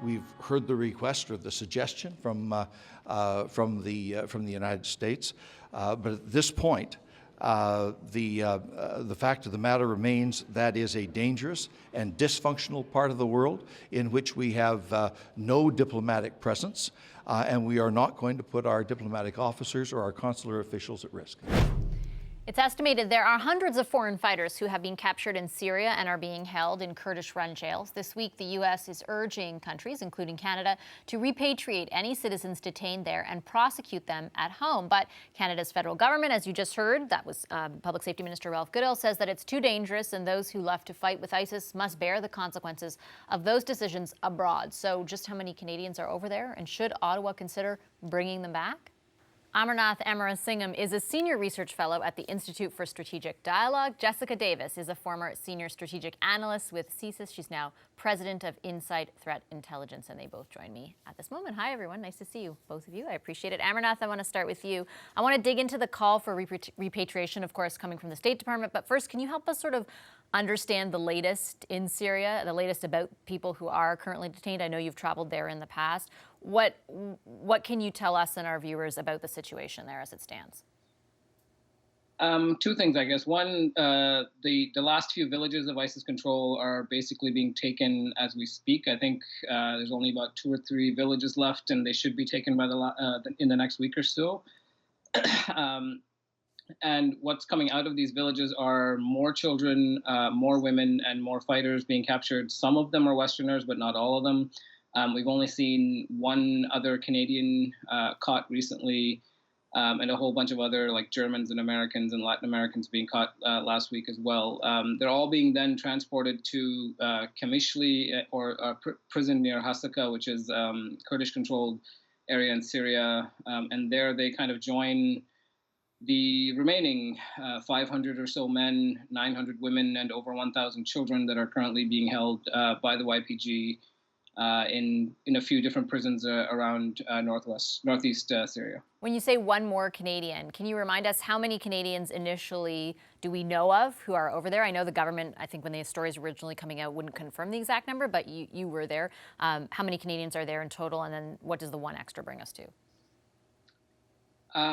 We've heard the request or the suggestion from the United States, but at this point, the fact of the matter remains that is a dangerous and dysfunctional part of the world in which we have no diplomatic presence, and we are not going to put our diplomatic officers or our consular officials at risk. It's estimated there are hundreds of foreign fighters who have been captured in Syria and are being held in Kurdish-run jails. This week, the U.S. is urging countries, including Canada, to repatriate any citizens detained there and prosecute them at home. But Canada's federal government, as you just heard, that was Public Safety Minister Ralph Goodale, says that it's too dangerous and those who left to fight with ISIS must bear the consequences of those decisions abroad. So just how many Canadians are over there, and should Ottawa consider bringing them back? Amarnath Amarasingham is a senior research fellow at the Institute for Strategic Dialogue. Jessica Davis is a former senior strategic analyst with CSIS. She's now president of Insight Threat Intelligence, and they both join me at this moment. Hi, everyone. Nice to see you, both of you. I appreciate it. Amarnath, I want to start with you. I want to dig into the call for repatriation, of course, coming from the State Department. But first, can you help us sort of understand the latest in Syria, the latest about people who are currently detained? I know you've traveled there in the past. What can you tell us and our viewers about the situation there as it stands? Two things, I guess. One, the last few villages of ISIS control are basically being taken as we speak. I think there's only about 2 or 3 villages left, and they should be taken by in the next week or so. And what's coming out of these villages are more children, more women, and more fighters being captured. Some of them are Westerners, but not all of them. We've only seen one other Canadian caught recently, and a whole bunch of other, like, Germans and Americans and Latin Americans being caught last week as well. They're all being then transported to Kamishli, or a prison near Hasaka, which is Kurdish-controlled area in Syria. And there they kind of join the remaining 500 or so men, 900 women, and over 1,000 children that are currently being held by the YPG in a few different prisons around northeast Syria. When you say one more Canadian, can you remind us how many Canadians initially do we know of who are over there? I know the government, I think when the stories originally coming out, wouldn't confirm the exact number, but you were there. How many Canadians are there in total, and then what does the one extra bring us to?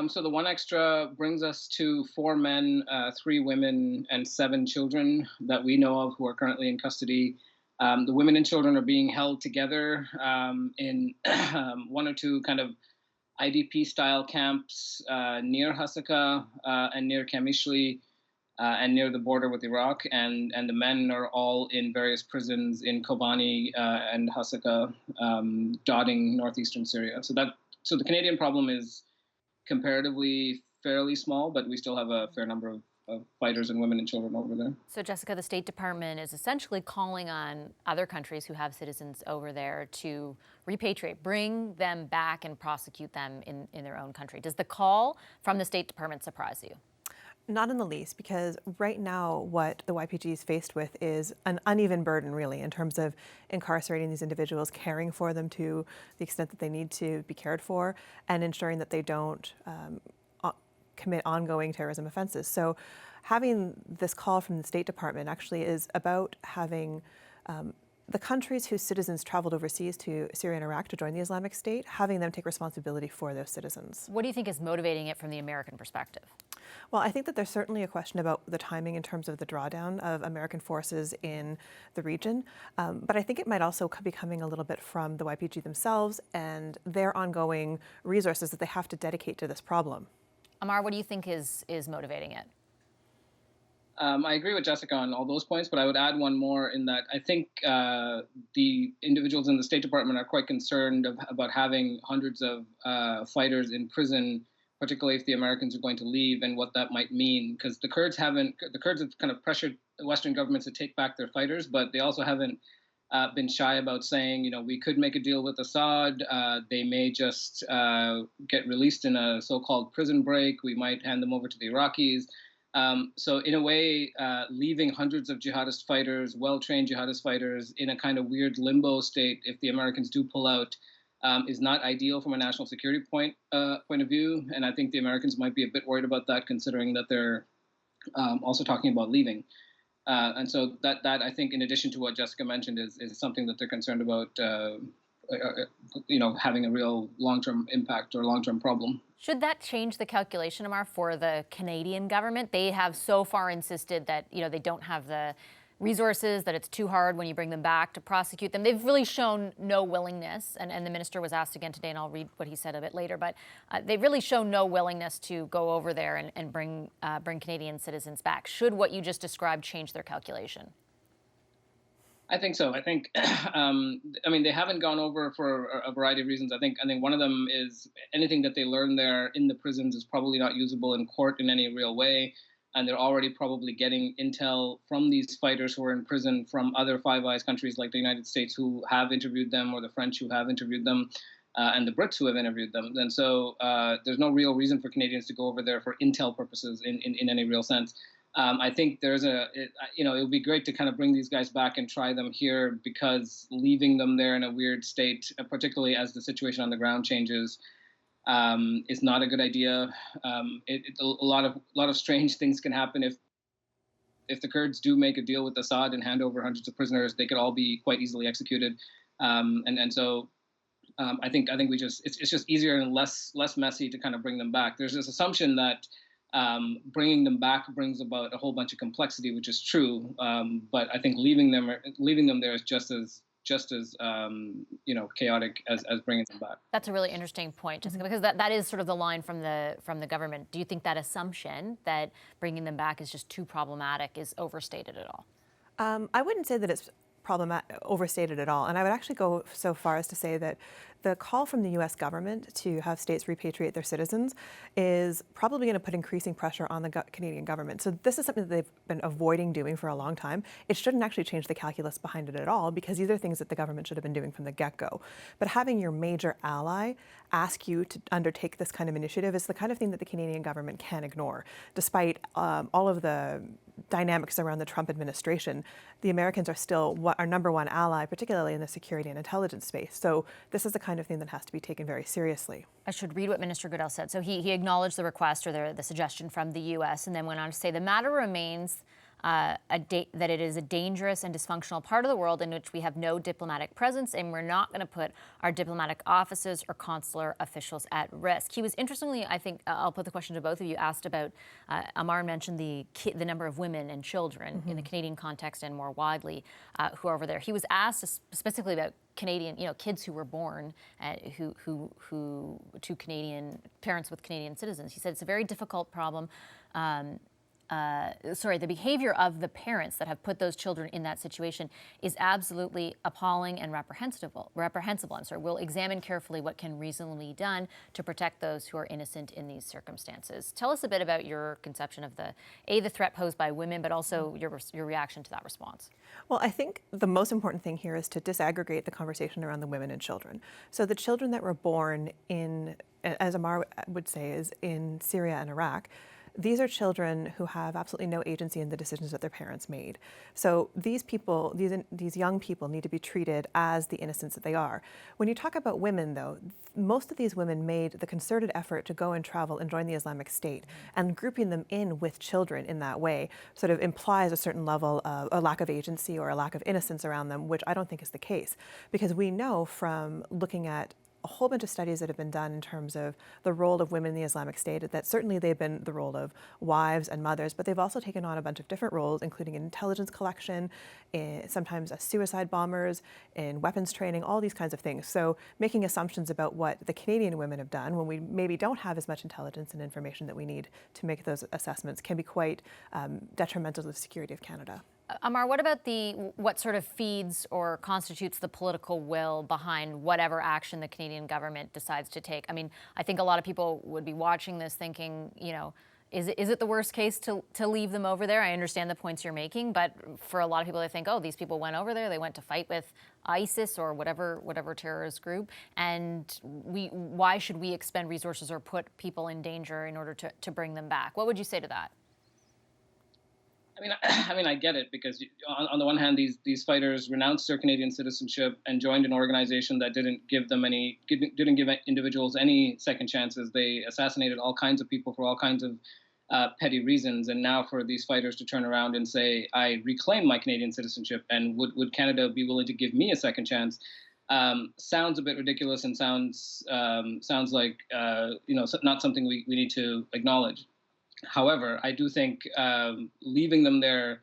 So the one extra brings us to 4 men, 3 women, and 7 children that we know of who are currently in custody. The women and children are being held together in 1 or 2 kind of IDP-style camps near Hasaka and near Kamishli and near the border with Iraq. And the men are all in various prisons in Kobani and Hasaka, dotting northeastern Syria. So the Canadian problem is comparatively fairly small, but we still have a fair number of fighters and women and children over there. So, Jessica, the State Department is essentially calling on other countries who have citizens over there to repatriate, bring them back and prosecute them in their own country. Does the call from the State Department surprise you? Not in the least, because right now what the YPG is faced with is an uneven burden, really, in terms of incarcerating these individuals, caring for them to the extent that they need to be cared for, and ensuring that they don't commit ongoing terrorism offenses. So having this call from the State Department actually is about having the countries whose citizens traveled overseas to Syria and Iraq to join the Islamic State, having them take responsibility for those citizens. What do you think is motivating it from the American perspective? Well, I think that there's certainly a question about the timing in terms of the drawdown of American forces in the region, but I think it might also be coming a little bit from the YPG themselves and their ongoing resources that they have to dedicate to this problem. Amar, what do you think is motivating it? I agree with Jessica on all those points, but I would add one more in that I think the individuals in the State Department are quite concerned about having hundreds of fighters in prison, particularly if the Americans are going to leave, and what that might mean. Because the Kurds have kind of pressured the Western governments to take back their fighters, but they also haven't been shy about saying, you know, we could make a deal with Assad. They may just get released in a so-called prison break. We might hand them over to the Iraqis. So in a way, leaving hundreds of jihadist fighters, well-trained jihadist fighters, in a kind of weird limbo state if the Americans do pull out is not ideal from a national security point of view. And I think the Americans might be a bit worried about that, considering that they're also talking about leaving. And so that I think, in addition to what Jessica mentioned, is something that they're concerned about having a real long-term impact or long-term problem. Should that change the calculation, Amar, for the Canadian government? They have so far insisted that, they don't have the resources, that it's too hard when you bring them back to prosecute them. They've really shown no willingness, and the minister was asked again today, and I'll read what he said a bit later, but they've really shown no willingness to go over there and bring Canadian citizens back. Should what you just described change their calculation? I think so. I think, they haven't gone over for a variety of reasons. I think one of them is anything that they learn there in the prisons is probably not usable in court in any real way. And they're already probably getting intel from these fighters who are in prison from other Five Eyes countries like the United States who have interviewed them, or the French who have interviewed them, and the Brits who have interviewed them. And so there's no real reason for Canadians to go over there for intel purposes in any real sense. I think it would be great to kind of bring these guys back and try them here, because leaving them there in a weird state, particularly as the situation on the ground changes, is not a good idea. A lot of strange things can happen if the Kurds do make a deal with Assad and hand over hundreds of prisoners. They could all be quite easily executed, so I think it's just easier and less messy to kind of bring them back. There's this assumption that bringing them back brings about a whole bunch of complexity, which is true. But I think leaving them there is just as chaotic as bringing them back. That's a really interesting point, Jessica, because that is sort of the line from the government. Do you think that assumption that bringing them back is just too problematic is overstated at all? I wouldn't say that it's overstated at all. And I would actually go so far as to say that the call from the U.S. government to have states repatriate their citizens is probably going to put increasing pressure on the Canadian government. So this is something that they've been avoiding doing for a long time. It shouldn't actually change the calculus behind it at all, because these are things that the government should have been doing from the get-go. But having your major ally ask you to undertake this kind of initiative is the kind of thing that the Canadian government can't ignore. Despite all of the dynamics around the Trump administration, the Americans are still our number one ally, particularly in the security and intelligence space. So this is the kind of thing that has to be taken very seriously. I should read what Minister Goodell said. So he acknowledged the request or the suggestion from the U.S. and then went on to say the matter remains that it is a dangerous and dysfunctional part of the world in which we have no diplomatic presence, and we're not going to put our diplomatic offices or consular officials at risk. He was, interestingly, I think, I'll put the question to both of you, asked about, Amar mentioned the number of women and children in the Canadian context and more widely who are over there. He was asked specifically about Canadian, kids who were born to Canadian parents with Canadian citizens. He said it's a very difficult problem. The behavior of the parents that have put those children in that situation is absolutely appalling and reprehensible. We'll examine carefully what can reasonably be done to protect those who are innocent in these circumstances. Tell us a bit about your conception of the threat posed by women, but also your reaction to that response. Well, I think the most important thing here is to disaggregate the conversation around the women and children. So the children that were born in, as Amar would say, is in Syria and Iraq. These are children who have absolutely no agency in the decisions that their parents made. So these people, these young people need to be treated as the innocents that they are. When you talk about women, though, most of these women made the concerted effort to go and travel and join the Islamic State, and grouping them in with children in that way sort of implies a certain level of a lack of agency or a lack of innocence around them, which I don't think is the case. Because we know from looking at a whole bunch of studies that have been done in terms of the role of women in the Islamic State, that certainly they've been the role of wives and mothers, but they've also taken on a bunch of different roles, including in intelligence collection, sometimes as suicide bombers, in weapons training, all these kinds of things. So making assumptions about what the Canadian women have done when we maybe don't have as much intelligence and information that we need to make those assessments can be quite detrimental to the security of Canada. Amar, what about what sort of feeds or constitutes the political will behind whatever action the Canadian government decides to take? I mean, I think a lot of people would be watching this thinking, is it the worst case to leave them over there? I understand the points you're making, but for a lot of people, they think, oh, these people went over there, they went to fight with ISIS or whatever terrorist group, and why should we expend resources or put people in danger in order to bring them back? What would you say to that? I mean, I get it, because on the one hand, these fighters renounced their Canadian citizenship and joined an organization that didn't give individuals any second chances. They assassinated all kinds of people for all kinds of petty reasons, and now for these fighters to turn around and say, "I reclaim my Canadian citizenship, and would Canada be willing to give me a second chance?" sounds a bit ridiculous and sounds like not something we need to acknowledge. However, I do think leaving them there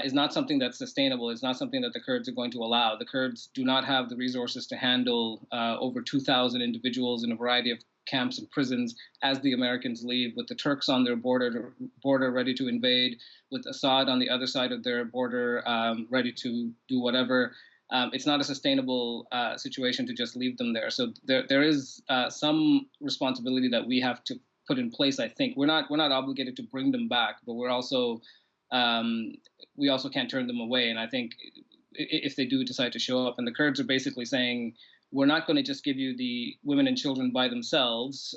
is not something that's sustainable. It's not something that the Kurds are going to allow. The Kurds do not have the resources to handle over 2,000 individuals in a variety of camps and prisons as the Americans leave, with the Turks on their border ready to invade, with Assad on the other side of their border ready to do whatever. It's not a sustainable situation to just leave them there. So there is some responsibility that we have to put in place. I think we're not obligated to bring them back, but we also can't turn them away. And I think if they do decide to show up, and the Kurds are basically saying, we're not going to just give you the women and children by themselves.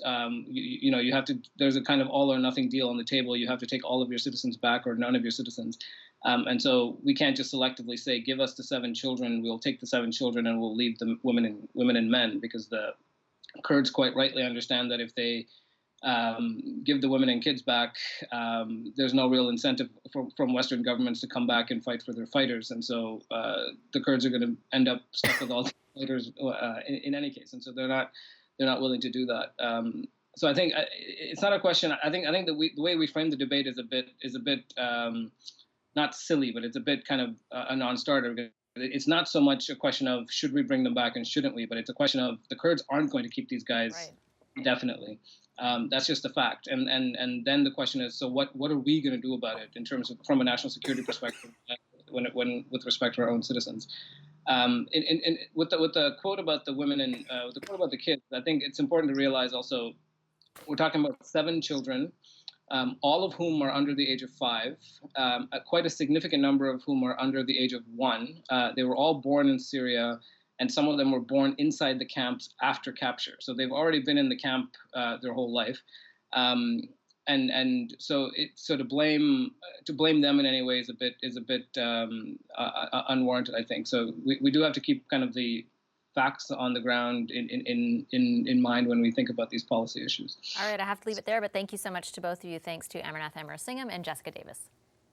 You have to. There's a kind of all or nothing deal on the table. You have to take all of your citizens back or none of your citizens. And so we can't just selectively say, give us the 7 children. We'll take the 7 children and we'll leave the women and men, because the Kurds quite rightly understand that if they give the women and kids back, there's no real incentive from Western governments to come back and fight for their fighters. And so the Kurds are going to end up stuck with all the fighters in any case. And so they're not willing to do that. So I think it's not a question. I think the way we frame the debate is a bit not silly, but it's a bit kind of a non-starter. It's not so much a question of should we bring them back and shouldn't we, but it's a question of the Kurds aren't going to keep these guys indefinitely. That's just a fact. And then the question is, so what are we going to do about it in terms of from a national security perspective when with respect to our own citizens? With the quote about the women and the quote about the kids, I think it's important to realize also we're talking about 7 children, all of whom are under the age of 5, quite a significant number of whom are under the age of 1. They were all born in Syria, and some of them were born inside the camps after capture. So they've already been in the camp their whole life. And so to blame them in any way is a bit unwarranted, I think. So we do have to keep kind of the facts on the ground in mind when we think about these policy issues. All right, I have to leave it there, but thank you so much to both of you. Thanks to Amarnath Amarasingham and Jessica Davis.